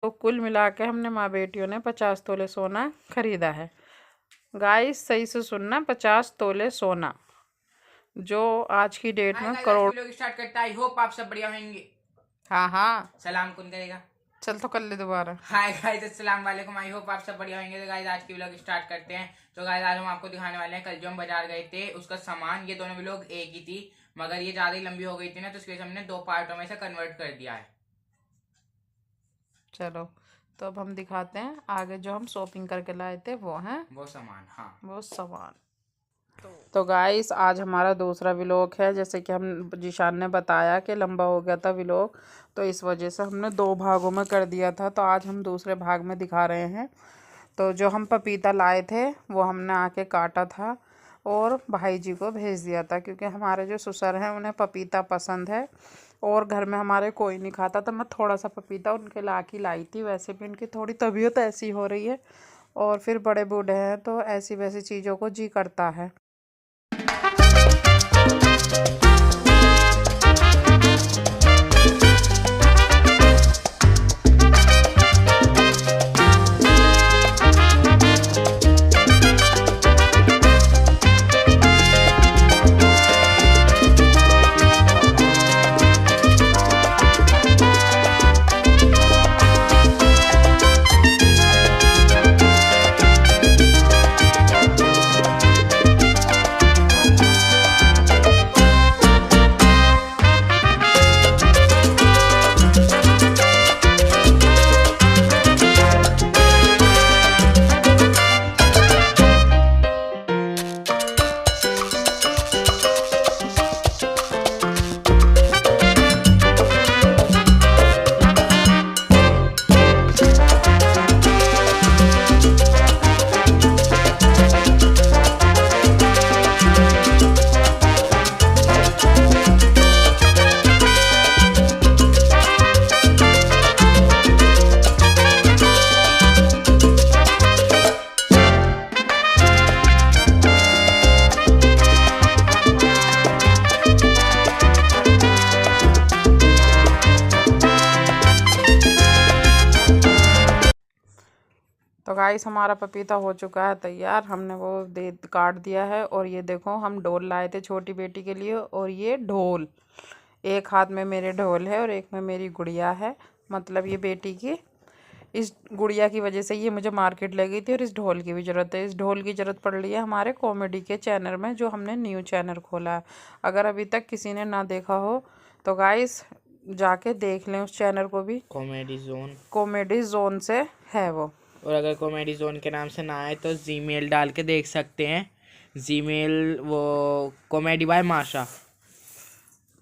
तो कुल मिला के हमने माँ बेटियों ने 50 तोले सोना खरीदा है। गाइस सही से सुनना, 50 तोले सोना, जो आज की डेट में करोड़। लोग स्टार्ट करता है। आई होप आप सब बढ़िया होंगे। हाँ हाँ, सलाम कौन करेगा? चल तो कर ले दोबारा। हाय गाइस, अस्सलाम वालेकुम। आई होप आप सब बढ़िया होंगे। तो गाइस आज की व्लॉग स्टार्ट करते हैं। तो गाइस आज हम आपको दिखाने वाले हैं कल जो हम बाजार गए थे उसका सामान। ये दोनों व्लॉग एक ही थी, मगर ये ज्यादा ही लंबी हो गई थी ना, तो इसके वजह से हमने 2 पार्टों में से कन्वर्ट कर दिया है। चलो, तो अब हम दिखाते हैं आगे जो हम शॉपिंग करके लाए थे वो हैं वो सामान, हाँ वो सामान। तो गाइस आज हमारा दूसरा व्लॉग है। जैसे कि हम जीशान ने बताया कि लंबा हो गया था व्लॉग, तो इस वजह से हमने 2 भागों में कर दिया था। तो आज हम दूसरे भाग में दिखा रहे हैं। तो जो हम पपीता लाए थे वो हमने आके काटा था और भाई जी को भेज दिया था, क्योंकि हमारे जो ससुर हैं उन्हें पपीता पसंद है और घर में हमारे कोई नहीं खाता। तो मैं थोड़ा सा पपीता उनके लाई थी। वैसे भी उनकी थोड़ी तबीयत ऐसी हो रही है और फिर बड़े बूढ़े हैं तो ऐसी वैसी चीज़ों को जी करता है। तो गाइस हमारा पपीता हो चुका है तैयार। हमने वो दे काट दिया है और ये देखो हम ढोल लाए थे छोटी बेटी के लिए। और ये ढोल, एक हाथ में मेरे ढोल है और एक में मेरी गुड़िया है, मतलब ये बेटी की। इस गुड़िया की वजह से ये मुझे मार्केट ले गई थी और इस ढोल की भी ज़रूरत है। इस ढोल की ज़रूरत पड़ रही है हमारे कॉमेडी के चैनल में, जो हमने न्यू चैनल खोला है। अगर अभी तक किसी ने ना देखा हो तो गाइस जाके देख लें उस चैनल को भी। कॉमेडी जोन से है वो। और अगर कॉमेडी जोन के नाम से ना आए तो जीमेल डाल के देख सकते हैं। जीमेल वो कॉमेडी बाय माशा।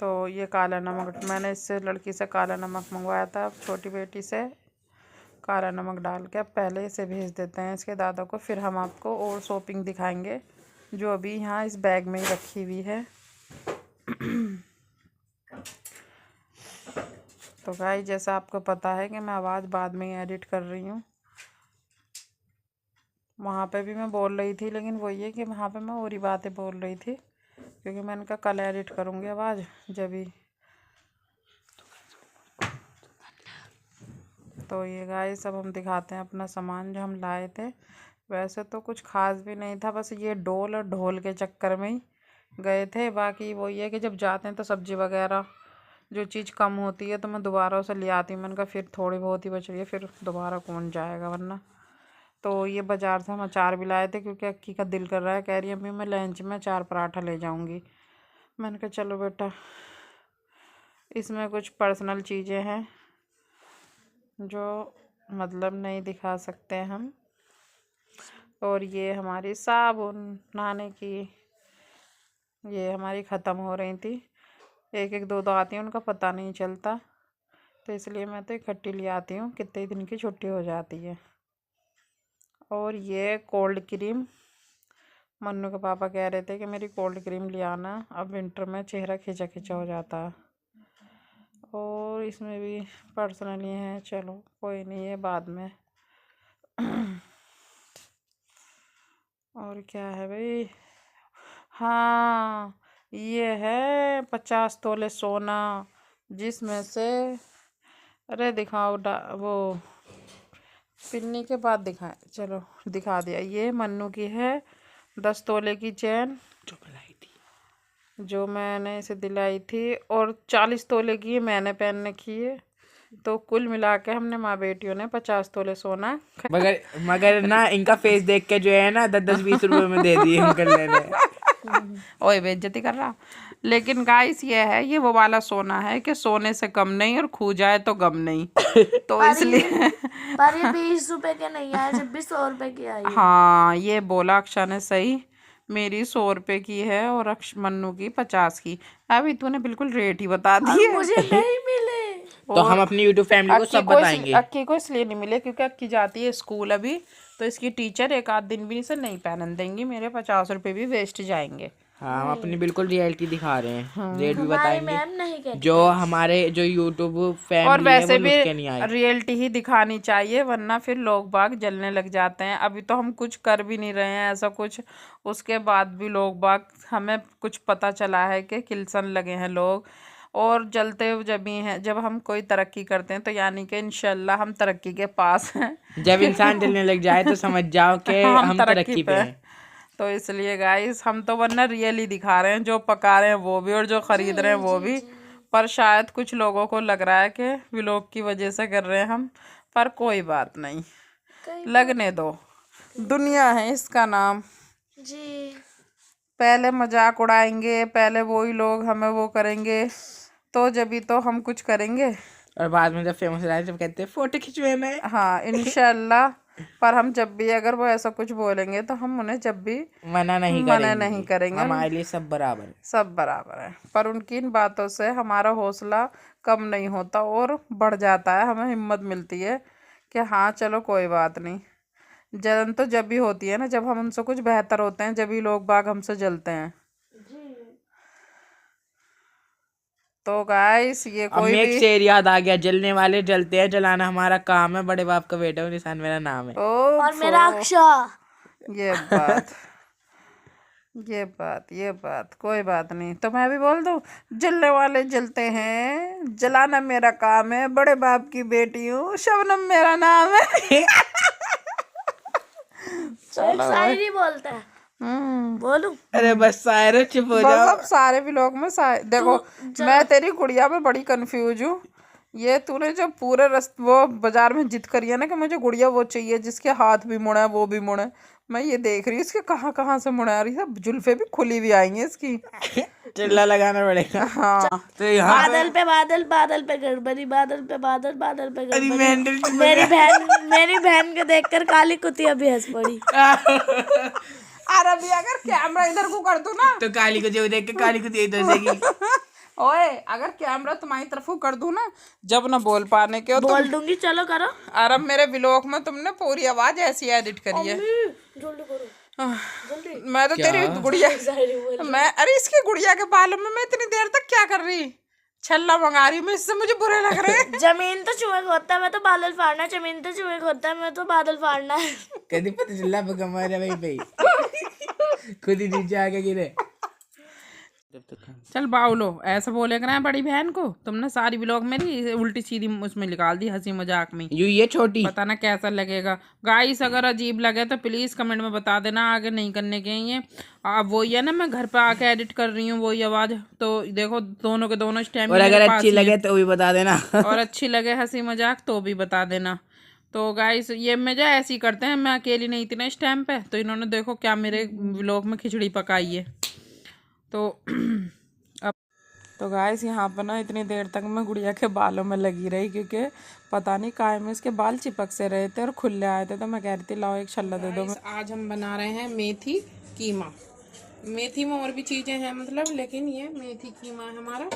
तो ये काला नमक मैंने इससे लड़की से काला नमक मंगवाया था, अब छोटी बेटी से काला नमक डाल के अब पहले इसे भेज देते हैं इसके दादा को। फिर हम आपको और शॉपिंग दिखाएंगे जो अभी यहाँ इस बैग में ही रखी हुई है। तो भाई जैसा आपको पता है कि मैं आवाज़ बाद में ही एडिट कर रही हूँ। वहाँ पे भी मैं बोल रही थी, लेकिन वही है कि वहाँ पे मैं और ही बातें बोल रही थी, क्योंकि मैंने कहा कल एडिट करूँगी आवाज़ जब ही। तो ये गाइस अब हम दिखाते हैं अपना सामान जो हम लाए थे। वैसे तो कुछ खास भी नहीं था, बस ये डोल और ढोल के चक्कर में ही गए थे। बाकी वही है कि जब जाते हैं तो सब्ज़ी वगैरह जो चीज़ कम होती है तो मैं दोबारा उसे ले आती हूँ। मैंने कहा फिर थोड़ी बहुत ही बच रही है, फिर दोबारा कौन जाएगा वरना। तो ये बाज़ार से हम अचार भी लाए थे, क्योंकि अक्की का दिल कर रहा है, कह रही है अम्मी मैं लंच में 4 पराठा ले जाऊँगी। मैंने कहा चलो बेटा, इसमें कुछ पर्सनल चीज़ें हैं जो मतलब नहीं दिखा सकते हम। और ये हमारी साबुन नहाने की, ये हमारी ख़त्म हो रही थी। एक एक दो दो आती हैं, उनका पता नहीं चलता, तो इसलिए मैं तो इकट्ठी ले आती हूँ, कितने दिन की छुट्टी हो जाती है। और ये कोल्ड क्रीम, मन्नू के पापा कह रहे थे कि मेरी कोल्ड क्रीम ले आना, अब विंटर में चेहरा खिंचा खिंचा हो जाता है। और इसमें भी पर्सनली है, चलो कोई नहीं है बाद में। और क्या है भाई, हाँ ये है 50 तोले सोना, जिसमें से अरे दिखाओ वो पिन्नी के बाद दिखाएं, चलो दिखा दिया। ये मन्नू की है 10 तोले की चैन जो मिलाई थी, जो मैंने इसे दिलाई थी, और 40 तोले की मैंने पहन रखी है। तो कुल मिला के हमने माँ बेटियों ने 50 तोले सोना मगर मगर ना इनका फेस देख के जो है ना 10-10-20 रुपए में दे दिए अंकल ने। ओए बेइज्जती कर रहा। लेकिन गाइस ये है, ये वो वाला सोना है कि सोने से कम नहीं और खो जाए तो गम नहीं। तो इसलिए पर ये 20 रुपए के नहीं आए, जब भी 100 रुपए की आई है। हाँ, ये बोला अक्षा ने सही। मेरी 100 रुपए की है और मन्नू की 50 की। अभी तूने बिल्कुल रेट ही बता और दिए। मुझे नहीं मिले। तो हम अपनी यूट्यूब फैमिली को सब बताएंगे। अक्की को इसलिए नहीं मिले क्योंकि अक्की जाती है स्कूल अभी, तो इसकी टीचर एक आध दिन भी इसे नहीं पहनने देंगी। मेरे 50 रुपए भी वेस्ट जाएंगे। हाँ, हम अपनी बिल्कुल रियलिटी दिखा रहे हैं, रेट भी हमारी बताएंगे। मैम नहीं कहती। जो हमारे जो यूट्यूब और फैमिली वैसे है वो भी लुटके नहीं आए। रियलिटी ही दिखानी चाहिए, वरना फिर लोग बाग जलने लग जाते हैं। अभी तो हम कुछ कर भी नहीं रहे हैं ऐसा कुछ, उसके बाद भी लोग बाग, हमें कुछ पता चला है कि किलसन लगे हैं लोग। और जलते जब ही हैं, जब हम कोई तरक्की करते हैं तो यानी कि इंशाल्लाह हम तरक्की के पास हैं। जब इंसान जलने लग जाए तो समझ जाओ कि हम तरक्की पे हैं। तो इसलिए गाइस हम तो वरना रियल ही दिखा रहे हैं, जो पका रहे हैं वो भी और जो खरीद रहे हैं वो भी। पर शायद कुछ लोगों को लग रहा है कि व्लॉग की वजह से कर रहे हैं हम, पर कोई बात नहीं, लगने दो। दुनिया है इसका नाम जी। पहले मजाक उड़ाएंगे, पहले वही लोग हमें वो करेंगे, तो जब भी तो हम कुछ करेंगे। और बाद में जब फेमस हो जाए जब कहते हैं फोटो खिंचवाना है। हाँ इंशाल्लाह। पर हम जब भी अगर वो ऐसा कुछ बोलेंगे तो हम उन्हें जब भी मना नहीं करेंगे। हमारे लिए सब बराबर है। सब बराबर है। पर उनकी इन बातों से हमारा हौसला कम नहीं होता और बढ़ जाता है, हमें हिम्मत मिलती है कि हाँ चलो कोई बात नहीं। जलन तो जब भी होती है ना, जब हम उनसे कुछ बेहतर होते हैं, जब भी लोग बाग हमसे जलते हैं। तो गाइस ये कोई अब एक भी शेर याद आ गया, जलने वाले जलते हैं, जलाना हमारा काम है, बड़े बाप का बेटा हूँ, निशान मेरा नाम है। और मेरा अक्षा। ये बात ये बात कोई बात नहीं। तो मैं भी बोल दूं, जलने वाले जलते हैं, जलाना मेरा काम है, बड़े बाप की बेटी हूँ, शबनम मेरा नाम है। शायरी बोलता है। बोलूं? अरे बस सायरा चुप हो बस जाओ। अब सारे व्लॉग में देखो मैं तेरी गुड़िया में बड़ी कंफ्यूज हूँ। ये तूने जो पूरे वो बाजार में जिद करी है ना कि मुझे गुड़िया वो चाहिए जिसके हाथ भी मुड़े वो भी मुड़े, मैं ये देख रही हूँ इसके कहाँ कहाँ से मुड़े आ रही है, जुल्फे भी खुली भी आएंगी इसकी। चिल्ला लगाना पड़ेगा। हाँ तो यहाँ बादल पे बादल, बादल पे गड़बड़ी, बादल पे बादल, बादल पे अरे गड़बड़ी। मेंढल चुप हो मेरी बहन को देखकर काली कुतिया भी हंस पड़ी। अरे अभी अगर कैमरा इधर को कर दूं ना तो काली को जो देख के काली को दे दो। ओए अगर कैमरा तुम्हारी तरफ को कर दूं ना, जब ना बोल पाने के हो बोल दूंगी, चलो करो। अरे मेरे व्लॉग में तुमने पूरी आवाज ऐसी एडिट करी है। जल्दी करो। मैं तो तेरी गुड़िया अरे इसकी गुड़िया के बालों में मैं इतनी देर तक क्या कर रही, छल्ला मंगा रही हूँ, इससे मुझे बुरे लग रहे हैं। जमीन तो चूहे को होता है, मैं तो बादल फाड़ना है। जमीन तो चूहे को होता है, मैं तो बादल फाड़ना है। कभी पता चला कमा रहा भाई भाई खुद ही नीचे आके गिरे। चल बाउलो ऐसा बोले कर बड़ी बहन को, तुमने सारी व्लॉग मेरी उल्टी सीधी उसमें निकाल दी, हंसी मजाक में। ये छोटी पता ना कैसा लगेगा। गाइस अगर अजीब लगे तो प्लीज कमेंट में बता देना, आगे नहीं करने के ये। अब वही है ना, मैं घर पे आके एडिट कर रही हूँ वही आवाज, तो देखो दोनों के दोनों स्टैम्प। और अगर अच्छी लगे तो भी बता देना। और अच्छी लगे हंसी मजाक तो भी बता देना। तो गाइस ये मुझे ऐसे ही करते हैं, मैं अकेली नहीं थी ना इस टाइम पे, तो इन्होंने देखो क्या मेरे व्लॉग में खिचड़ी पकाई है। तो अब तो गाइस यहाँ पर ना इतनी देर तक मैं गुड़िया के बालों में लगी रही, क्योंकि पता नहीं काय में इसके बाल चिपक से रहे थे और खुले आए थे, तो मैं कह रही थी लाओ एक छल्ला दे दो। आज हम बना रहे हैं मेथी कीमा। मेथी में और भी चीज़ें हैं मतलब, लेकिन ये मेथी कीमा है हमारा।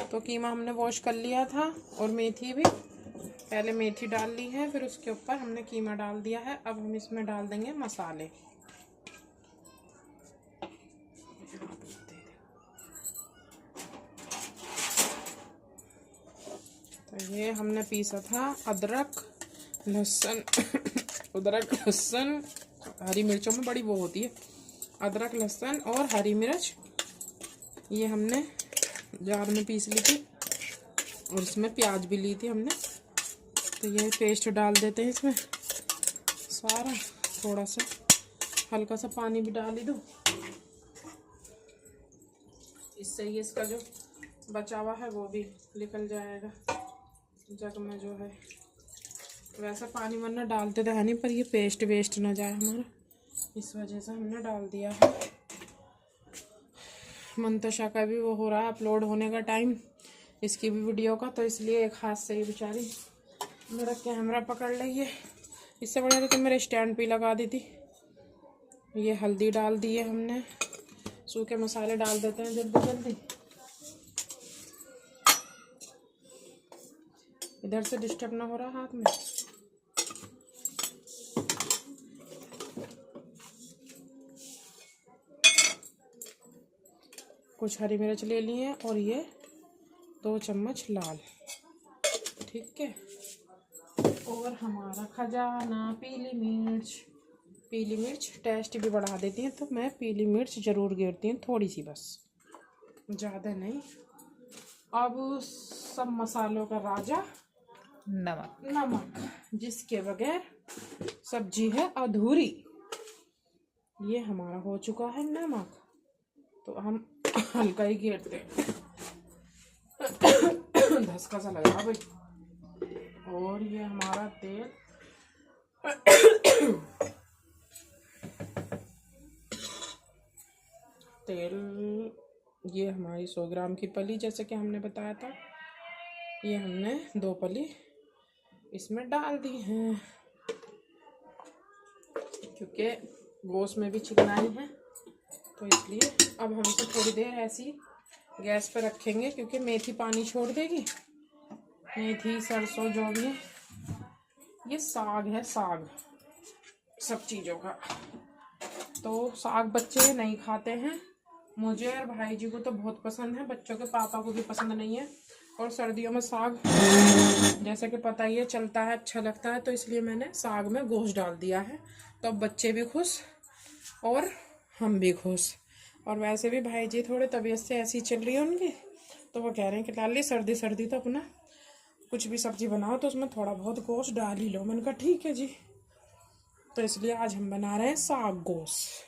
तो कीमा हमने वॉश कर लिया था और मेथी भी, पहले मेथी डाल ली है, फिर उसके ऊपर हमने कीमा डाल दिया है। अब हम इसमें डाल देंगे मसाले। तो ये हमने पीसा था अदरक लहसुन अदरक लहसुन, हरी मिर्चों में बड़ी वो होती है, अदरक लहसुन और हरी मिर्च, ये हमने जार में पीस ली थी। और इसमें प्याज भी ली थी हमने, तो ये पेस्ट डाल देते हैं इसमें। सारा, थोड़ा सा हल्का सा पानी भी डाल ही दो, इससे ही इसका जो बचा हुआ है वो भी निकल जाएगा जग में जो है। वैसे पानी वरना डालते तो है नहीं, पर ये पेस्ट वेस्ट ना जाए हमारा, इस वजह से हमने डाल दिया है। मंतशा का भी वो हो रहा है अपलोड होने का टाइम इसकी भी वीडियो का, तो इसलिए एक हाथ से ही बेचारी मेरा कैमरा पकड़ रही है। इससे बढ़िया तो मेरे स्टैंड पे लगा दी थी। ये हल्दी डाल दी है हमने, सूखे मसाले डाल देते हैं जल्दी जल्दी। इधर से डिस्टर्ब ना हो रहा हाथ में। कुछ हरी मिर्च ले ली है और ये 2 चम्मच लाल, ठीक है। और हमारा खजाना पीली मिर्च। पीली मिर्च टेस्ट भी बढ़ा देती है, तो मैं पीली मिर्च ज़रूर गिरती हूँ, थोड़ी सी बस, ज़्यादा नहीं। अब सब मसालों का राजा नमक। नमक जिसके बगैर सब्जी है अधूरी। ये हमारा हो चुका है नमक, तो हम हल्का ही घेरते हैं। धसका सा लगा भाई। और ये हमारा तेल ये हमारी 100 ग्राम की पली, जैसे कि हमने बताया था, ये हमने 2 पली इसमें डाल दी हैं, क्योंकि गोश्त में भी चिकनाई है, तो इसलिए अब हम इसे थोड़ी देर ऐसी गैस पर रखेंगे, क्योंकि मेथी पानी छोड़ देगी। मेथी सरसों जो भी है, ये साग है, साग सब चीज़ों का। तो साग बच्चे नहीं खाते हैं, मुझे और भाई जी को तो बहुत पसंद है, बच्चों के पापा को भी पसंद नहीं है। और सर्दियों में साग जैसे कि पता ही है चलता है, अच्छा लगता है, तो इसलिए मैंने साग में गोश्त डाल दिया है। तो अब बच्चे भी खुश और हम भी खुश। और वैसे भी भाई जी थोड़े तबीयत से ऐसी चल रही है उनकी, तो वो कह रहे हैं कि लाली सर्दी सर्दी तो अपना कुछ भी सब्जी बनाओ तो उसमें थोड़ा बहुत गोश्त डाल ही लो। मैंने कहा ठीक है जी, तो इसलिए आज हम बना रहे हैं साग गोश्त।